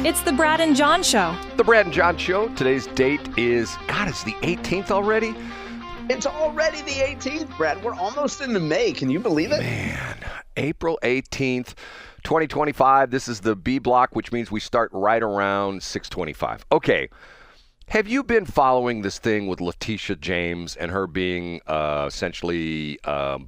It's the Brad and John Show. The Brad and John Show. Today's date is, God, it's the 18th already? It's already the 18th, Brad. We're almost into May. Can you believe it? Man, April 18th, 2025. This is the B block, which means we start right around 6:25. Okay. Have you been following this thing with Letitia James and her being essentially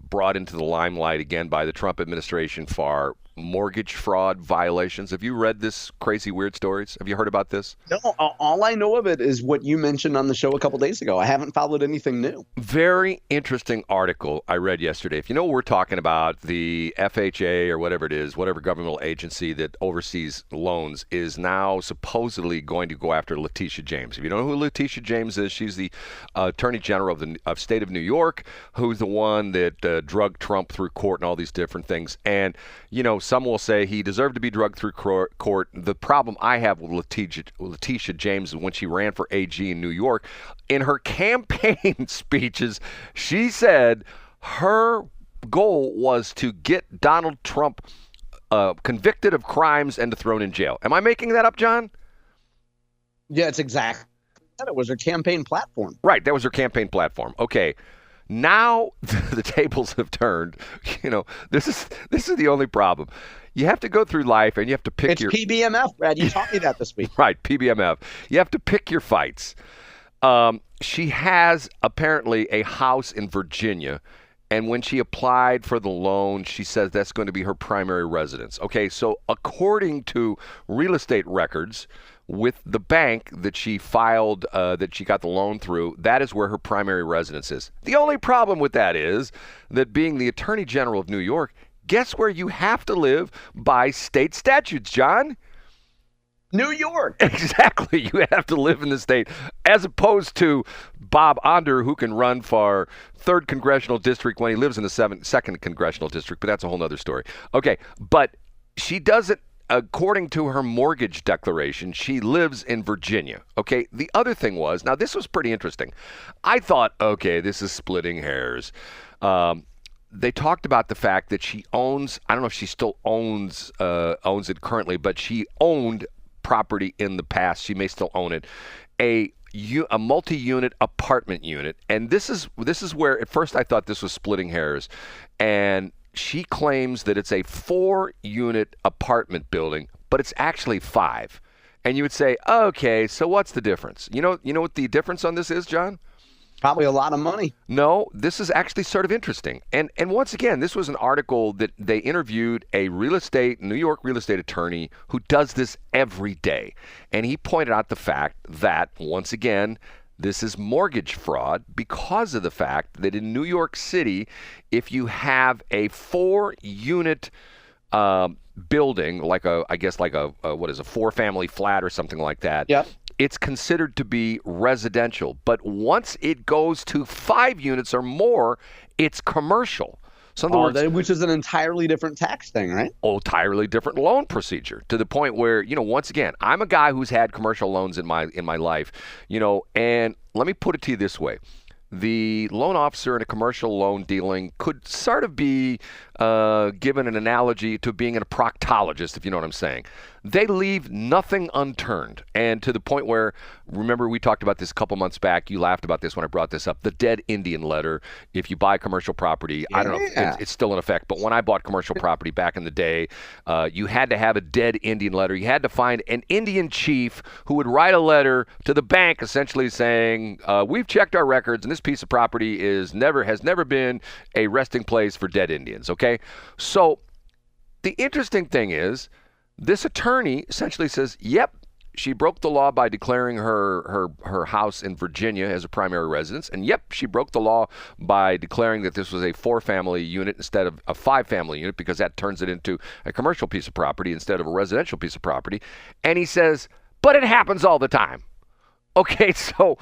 brought into the limelight again by the Trump administration for mortgage fraud violations? Have you read this crazy, weird stories? Have you heard about this? No, all I know of it is what you mentioned on the show a couple days ago. I haven't followed anything new. Very interesting article I read yesterday. If you know what we're talking about, the FHA or whatever it is, whatever governmental agency that oversees loans is now supposedly going to go after Letitia James. If you don't know who Letitia James is, she's the Attorney General of the state of New York, who's the one that drugged Trump through court and all these different things. And, you know, some will say he deserved to be drugged through court. The problem I have with Letitia James is when she ran for AG in New York, in her campaign speeches, she said her goal was to get Donald Trump convicted of crimes and to thrown in jail. Am I making that up, John? Yeah, it's exactly. It was her campaign platform. Right, that was her campaign platform. Okay. Now the tables have turned. You know, this is the only problem. You have to go through life and you have to pick your... It's PBMF, Brad. You taught me that this week. Right, PBMF. You have to pick your fights. She has apparently a house in Virginia, and when she applied for the loan, she says that's going to be her primary residence. Okay, so according to real estate records with the bank that she filed, that she got the loan through, that is where her primary residence is. The only problem with that is that being the Attorney General of New York, guess where you have to live by state statutes, John? New York. Exactly. You have to live in the state, as opposed to Bob Onder, who can run for 3rd Congressional District when he lives in the 2nd Congressional District, but that's a whole other story. Okay, but she doesn't. According to her mortgage declaration, she lives in Virginia. Okay, the other thing was, now this was pretty interesting. I thought, okay, this is splitting hairs. They talked about the fact that she owns, I don't know if she still owns it currently, but she owned property in the past. She may still own it. A multi-unit apartment unit. And this is where at first I thought this was splitting hairs. And she claims that it's a 4-unit apartment building, but it's actually 5. And you would say, okay, so what's the difference? You know what the difference on this is, John? Probably a lot of money. No, this is actually sort of interesting. And once again, this was an article that they interviewed a New York real estate attorney who does this every day. And he pointed out the fact that, once again, this is mortgage fraud because of the fact that in New York City, if you have a 4-unit building, like a 4-family flat or something like that, yep, it's considered to be residential. But once it goes to 5 units or more, it's commercial. So in other words, which is an entirely different tax thing, right? Entirely different loan procedure, to the point where, once again, I'm a guy who's had commercial loans in my life, and let me put it to you this way. The loan officer in a commercial loan dealing could sort of be given an analogy to being a proctologist, if you know what I'm saying. They leave nothing unturned. And to the point where, remember we talked about this a couple months back, you laughed about this when I brought this up, the dead Indian letter. If you buy commercial property, I don't know if it's still in effect, but when I bought commercial property back in the day, you had to have a dead Indian letter. You had to find an Indian chief who would write a letter to the bank essentially saying, we've checked our records and this piece of property has never been a resting place for dead Indians, okay? So the interesting thing is, this attorney essentially says, yep, she broke the law by declaring her house in Virginia as a primary residence. And yep, she broke the law by declaring that this was a 4-family unit instead of a 5-family unit, because that turns it into a commercial piece of property instead of a residential piece of property. And he says, but it happens all the time. Okay, so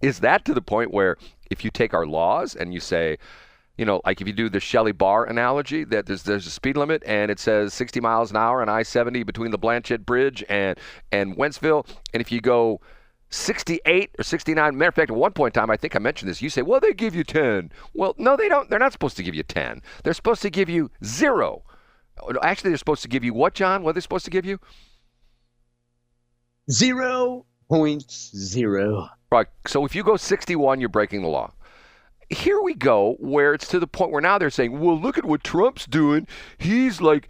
is that to the point where if you take our laws and you say, like if you do the Shelley Bar analogy, that there's a speed limit and it says 60 miles an hour on I-70 between the Blanchette Bridge and Wentzville, and if you go 68 or 69, matter of fact, at one point in time, I think I mentioned this, you say, well, they give you 10. Well, no, they don't. They're not supposed to give you 10. They're supposed to give you 0. Actually, they're supposed to give you what, John? What are they supposed to give you? 0.0. Right. So if you go 61, you're breaking the law. Here we go, where it's to the point where now they're saying, well, look at what Trump's doing. He's like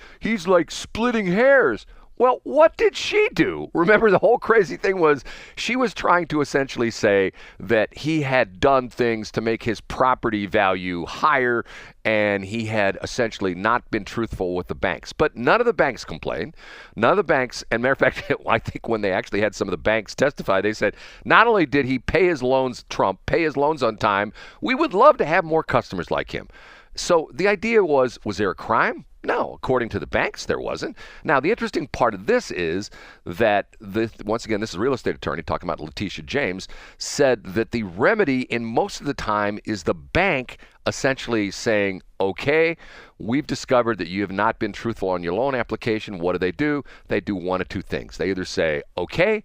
splitting hairs. Well, what did she do? Remember, the whole crazy thing was she was trying to essentially say that he had done things to make his property value higher, and he had essentially not been truthful with the banks. But none of the banks complained. None of the banks, and matter of fact, I think when they actually had some of the banks testify, they said not only did he pay his loans, Trump, pay his loans on time, we would love to have more customers like him. So the idea was there a crime? No, according to the banks, there wasn't. Now, the interesting part of this is that, once again, this is a real estate attorney talking about Letitia James, said that the remedy in most of the time is the bank essentially saying, okay, we've discovered that you have not been truthful on your loan application. What do? They do one of two things. They either say, okay,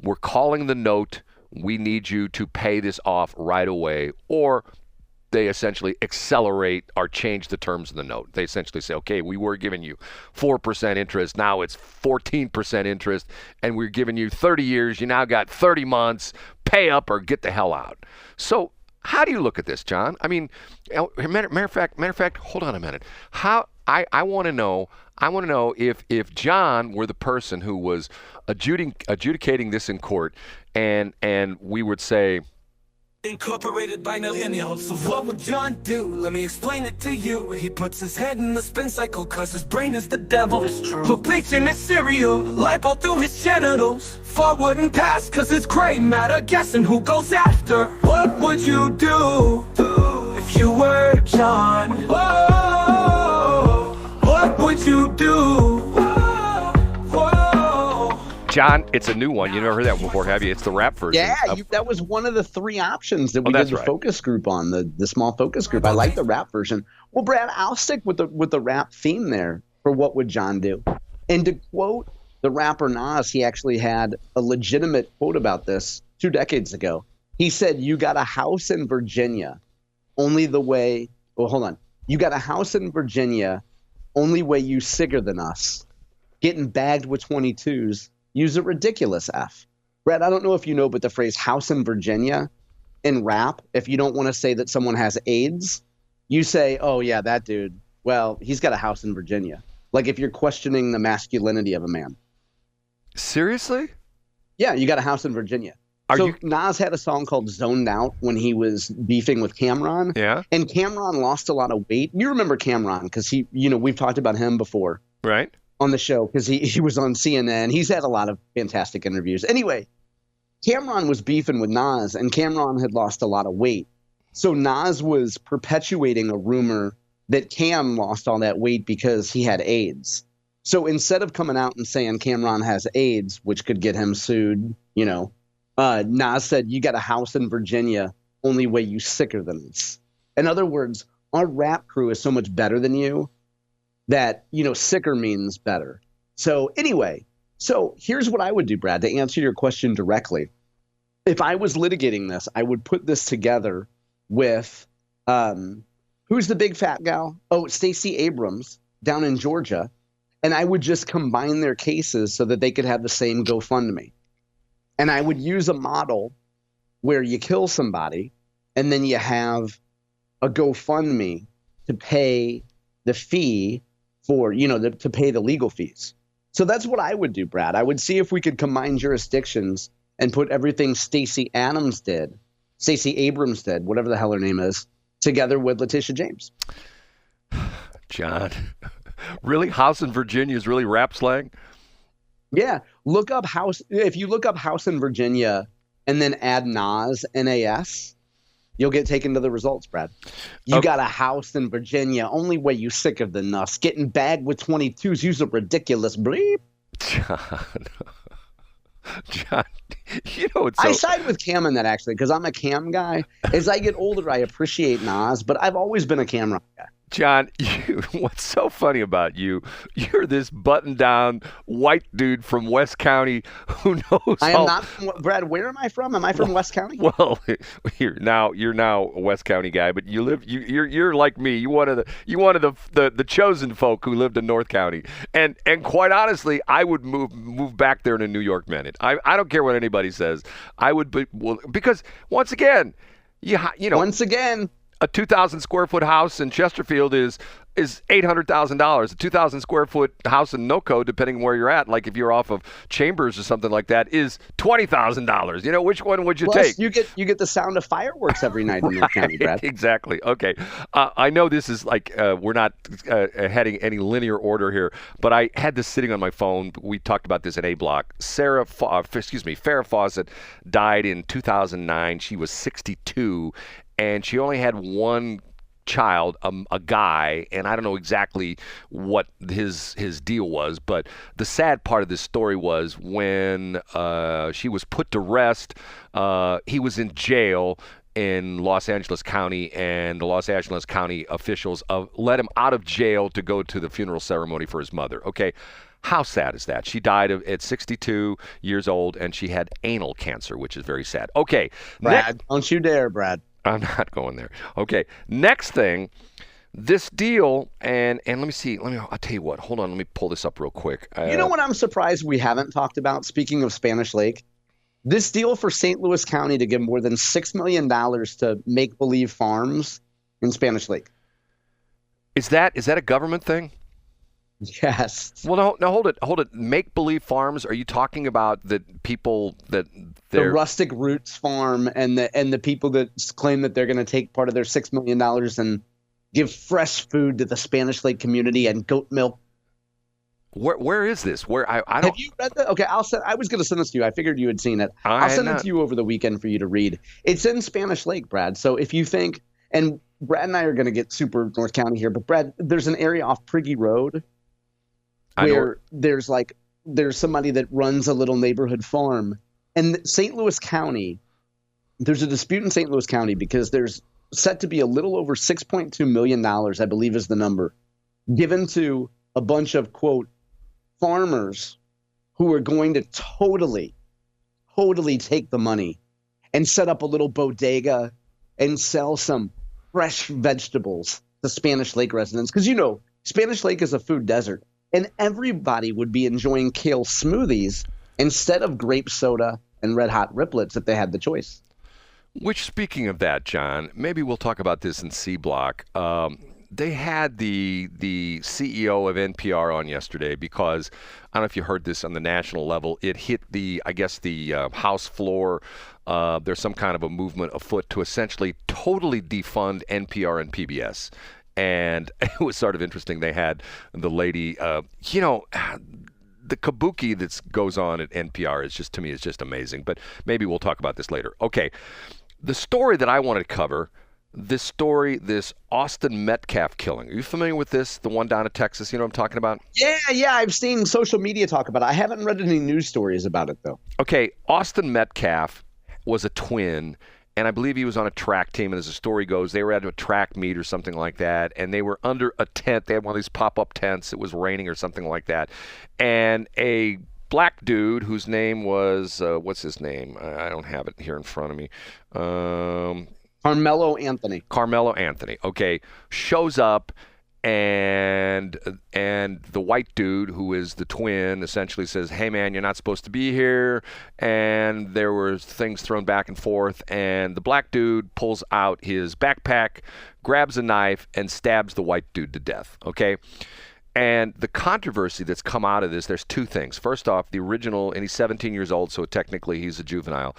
we're calling the note. We need you to pay this off right away, or they essentially accelerate or change the terms of the note. They essentially say, okay, we were giving you 4% interest. Now it's 14% interest, and we're giving you 30 years. You now got 30 months. Pay up or get the hell out. So how do you look at this, John? I mean, matter of fact, hold on a minute. I want to know if John were the person who was adjudicating this in court, and we would say, incorporated by millennials. So what would John do? Let me explain it to you. He puts his head in the spin cycle cause his brain is the devil. Who bleach in his cereal, lipo through his genitals. Forward and past cause it's gray matter. Guessing who goes after. What would you do if you were John? Whoa, what would you do? John, it's a new one. You never heard that one before, have you? It's the rap version. Yeah, that was one of the three options that we did the focus group on, the small focus group. I like the rap version. Well, Brad, I'll stick with the rap theme there for what would John do. And to quote the rapper Nas, he actually had a legitimate quote about this 2 decades ago. He said, you got a house in Virginia, only the way – well, hold on. You got a house in Virginia, only way you sicker than us. Getting bagged with 22s. Use a ridiculous F. Brad, I don't know if you know, but the phrase house in Virginia in rap, if you don't want to say that someone has AIDS, you say, oh, yeah, that dude, well, he's got a house in Virginia. Like if you're questioning the masculinity of a man. Seriously? Yeah, you got a house in Virginia. Nas had a song called Zoned Out when he was beefing with Camron. Yeah. And Camron lost a lot of weight. You remember Camron because he, we've talked about him before. Right. On the show because he was on CNN. He's had a lot of fantastic interviews. Anyway, Camron was beefing with Nas, and Camron had lost a lot of weight. So Nas was perpetuating a rumor that Cam lost all that weight because he had AIDS. So instead of coming out and saying Camron has AIDS, which could get him sued, Nas said, you got a house in Virginia, only way you sicker than us. In other words, our rap crew is so much better than you that, sicker means better. So anyway, here's what I would do, Brad, to answer your question directly. If I was litigating this, I would put this together with, who's the big fat gal? Oh, Stacey Abrams down in Georgia. And I would just combine their cases so that they could have the same GoFundMe. And I would use a model where you kill somebody and then you have a GoFundMe to pay the fee for, to pay the legal fees. So that's what I would do, Brad. I would see if we could combine jurisdictions and put everything Stacey Abrams did, whatever the hell her name is, together with Letitia James. John, really? House in Virginia is really rap slang? Yeah. Look up house. If you look up house in Virginia and then add Nas, N-A-S, you'll get taken to the results, Brad. You got a house in Virginia. Only way you sicker than us. Getting bagged with 22s. Use a ridiculous bleep. John, I side with Cam in that, actually, because I'm a Cam guy. As I get older, I appreciate Nas, but I've always been a Camron guy. John, what's so funny about you? You're this button-down white dude from West County who knows. I am not from, Brad. Where am I from? Am I from West County? Well, you're now a West County guy, but you're like me. You're one of the chosen folk who lived in North County, and quite honestly, I would move back there in a New York minute. I don't care what anybody says. I would be, well, because once again, once again. A 2,000 square foot house in Chesterfield is $800,000. A 2,000 square foot house in NoCo, depending on where you're at, like if you're off of Chambers or something like that, is $20,000. Which one would you take? You get the sound of fireworks every night in North County, Brad. Exactly. Okay. I know this is like we're not heading any linear order here, but I had this sitting on my phone. We talked about this in A Block. Farrah Fawcett died in 2009. She was 62. And she only had one child, a guy, and I don't know exactly what his deal was, but the sad part of this story was when she was put to rest, he was in jail in Los Angeles County, and the Los Angeles County officials let him out of jail to go to the funeral ceremony for his mother. Okay. How sad is that? She died at 62 years old, and she had anal cancer, which is very sad. Okay. Brad, don't you dare, Brad. I'm not going there. Okay. Next thing, this deal, and let me see. I'll tell you what. Hold on. Let me pull this up real quick. You know what I'm surprised we haven't talked about? Speaking of Spanish Lake, this deal for St. Louis County to give more than $6 million to Make Believe Farms in Spanish Lake. Is that a government thing? Yes. Well, no, hold it. Make Believe Farms. Are you talking about the people that the Rustic Roots Farm and the people that claim that they're going to take part of their $6 million and give fresh food to the Spanish Lake community and goat milk? Where is this? Where I don't. Have you read that? Okay, I was going to send this to you. I figured you had seen it. I'll send it to you over the weekend for you to read. It's in Spanish Lake, Brad. So if you think, and Brad and I are going to get super North County here, but Brad, there's an area off Priggy Road where there's somebody that runs a little neighborhood farm. And St. Louis County, there's a dispute in St. Louis County because there's set to be a little over $6.2 million, I believe is the number, given to a bunch of, quote, farmers who are going to totally take the money and set up a little bodega and sell some fresh vegetables to Spanish Lake residents. Because, Spanish Lake is a food desert. And everybody would be enjoying kale smoothies instead of grape soda and Red Hot Riplets if they had the choice. Which, speaking of that, John, maybe we'll talk about this in C Block. They had the CEO of NPR on yesterday because, I don't know if you heard this on the national level, it hit the House floor. There's some kind of a movement afoot to essentially totally defund NPR and PBS. And it was sort of interesting. They had the lady, the kabuki that goes on at NPR is just, to me, is just amazing. But maybe we'll talk about this later. Okay, the story that I wanted to cover, this Austin Metcalf killing. Are you familiar with this? The one down in Texas, you know what I'm talking about? Yeah, I've seen social media talk about it. I haven't read any news stories about it, though. Okay, Austin Metcalf was a twin. And I believe he was on a track team, and as the story goes, they were at a track meet or something like that, and they were under a tent. They had one of these pop-up tents. It was raining or something like that. And a black dude whose name was, what's his name? I don't have it here in front of me. Karmelo Anthony. Okay, shows up. And the white dude, who is the twin, essentially says, "Hey man, you're not supposed to be here." And there were things thrown back and forth, and the black dude pulls out his backpack, grabs a knife, and stabs the white dude to death. Okay. And the controversy that's come out of this, there's two things. First off, the original, and he's 17 years old, so technically he's a juvenile.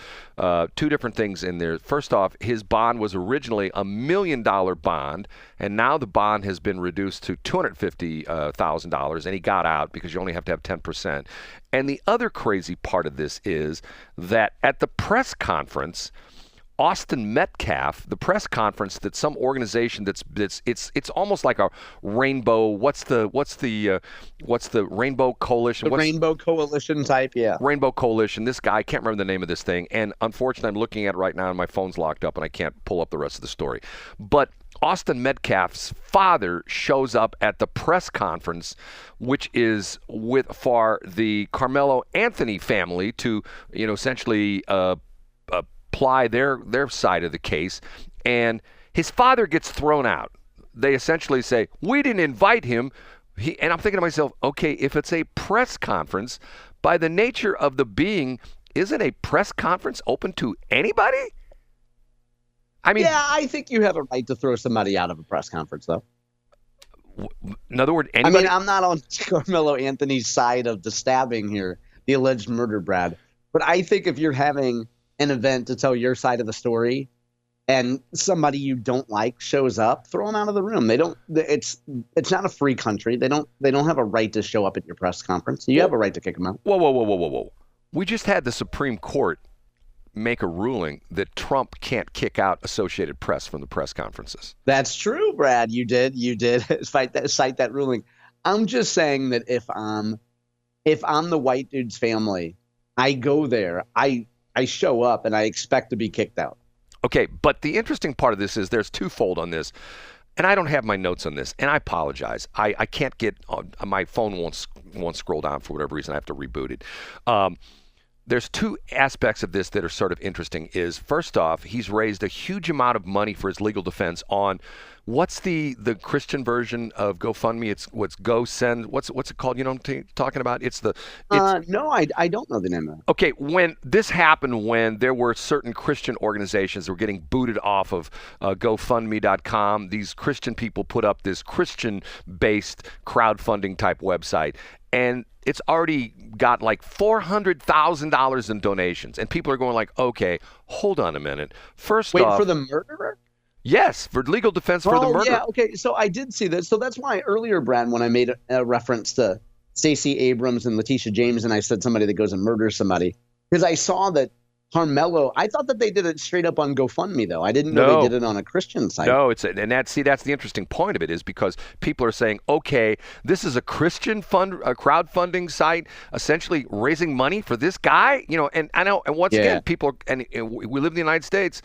Two different things in there. First off, his bond was originally $1 million bond, and now the bond has been reduced to $250,000, and he got out because you only have to have 10%. And the other crazy part of this is that at the press conference, Austin Metcalf, the press conference that some organization it's almost like a rainbow. What's the Rainbow Coalition? Rainbow Coalition type, yeah. Rainbow Coalition. This guy, I can't remember the name of this thing, and unfortunately, I'm looking at it right now, and my phone's locked up, and I can't pull up the rest of the story. But Austin Metcalf's father shows up at the press conference, which is for the Karmelo Anthony family to, essentially apply their side of the case. And his father gets thrown out. They essentially say, we didn't invite him. And I'm thinking to myself, okay, if it's a press conference, by the nature of the being, isn't a press conference open to anybody? I mean, yeah, I think you have a right to throw somebody out of a press conference, though. In other words, anybody. I mean, I'm not on Carmelo Anthony's side of the stabbing here, the alleged murder, Brad. But I think if you're having an event to tell your side of the story, and somebody you don't like shows up, throw them out of the room. They don't. It's not a free country. They don't have a right to show up at your press conference. You have a right to kick them out. Whoa! We just had the Supreme Court make a ruling that Trump can't kick out Associated Press from the press conferences. That's true, Brad. You did cite that ruling. I'm just saying that if I'm the white dude's family, I go there, I show up, and I expect to be kicked out. Okay, but the interesting part of this is there's twofold on this, and I don't have my notes on this, and I apologize. I can't get my phone won't scroll down for whatever reason. I have to reboot it. There's two aspects of this that are sort of interesting. Is first off, he's raised a huge amount of money for his legal defense on what's the Christian version of GoFundMe? It's GoSend. What's it called? You know what I'm talking about? No, I don't know the name of it. Okay, when this happened, when there were certain Christian organizations that were getting booted off of GoFundMe.com, these Christian people put up this Christian-based crowdfunding type website, and it's already got like $400,000 in donations, and people are going like, okay, hold on a minute. Wait, for the murderer? Yes, for legal defense for the murderer. Yeah, okay. So I did see this. So that's why earlier, Brad, when I made a reference to Stacey Abrams and Letitia James, and I said somebody that goes and murders somebody, because I saw that Karmelo, I thought that they did it straight up on GoFundMe, though. I didn't know they did it on a Christian site. No, that's the interesting point of it, is because people are saying, okay, this is a Christian a crowdfunding site, essentially raising money for this guy, and I know, and once again, people, and we live in the United States,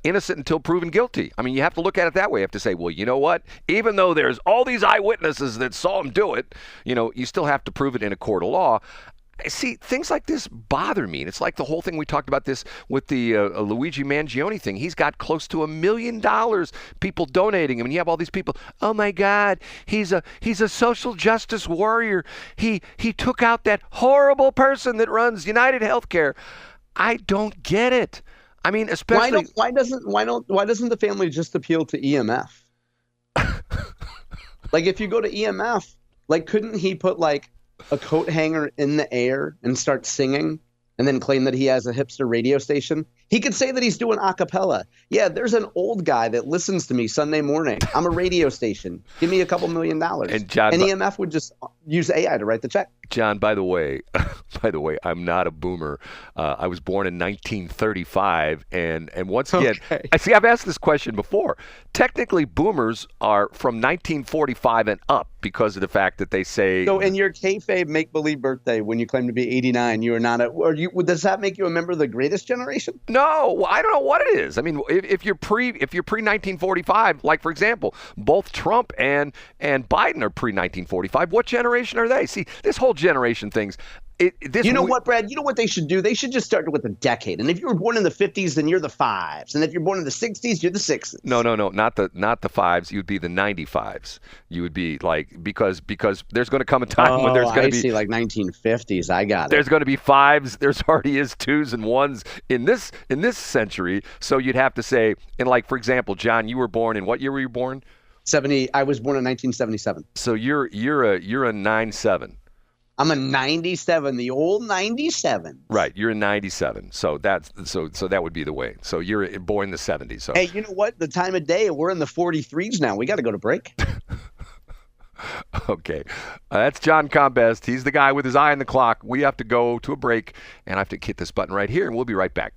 innocent until proven guilty. I mean, you have to look at it that way. You have to say, well, you know what? Even though there's all these eyewitnesses that saw him do it, you still have to prove it in a court of law. See, things like this bother me. And it's like the whole thing we talked about this with the Luigi Mangione thing. He's got close to $1 million people donating him, and you have all these people. Oh my God, he's a social justice warrior. He took out that horrible person that runs United Healthcare. I don't get it. I mean, especially why doesn't the family just appeal to EMF? Like, if you go to EMF, like, couldn't he put like a coat hanger in the air and start singing and then claim that he has a hipster radio station? He could say that he's doing a cappella. Yeah, there's an old guy that listens to me Sunday morning. I'm a radio station. Give me a couple $1 million. And EMF would just use AI to write the check. John, by the way, I'm not a boomer. I was born in 1935, and once again, okay. I've asked this question before. Technically, boomers are from 1945 and up because of the fact that they say. So, in your kayfabe make-believe birthday, when you claim to be 89, you are not does that make you a member of the greatest generation? No, well, I don't know what it is. I mean, if you're pre 1945, like for example, both Trump and Biden are pre 1945. What generation are they? See, this whole generation things. What, Brad? You know what they should do? They should just start with a decade. And if you were born in the 50s, then you're the 5s. And if you're born in the 60s, you're the 6s. No, not the 5s. You'd be the 95s. You would be like because there's going to come a time when there's going to be. I see, like 1950s. I got it. There's going to be 5s. There's already is 2s and 1s in this century. So you'd have to say, and like for example, John, you were born in what year were you born? 70. I was born in 1977. So you're a 9/7. I'm a 97, the old 97. Right, you're a 97. So that would be the way. So you're born in the 70s. So. Hey, you know what? The time of day, we're in the 43s now. We got to go to break. Okay. That's John Combest. He's the guy with his eye on the clock. We have to go to a break, and I have to hit this button right here, and we'll be right back.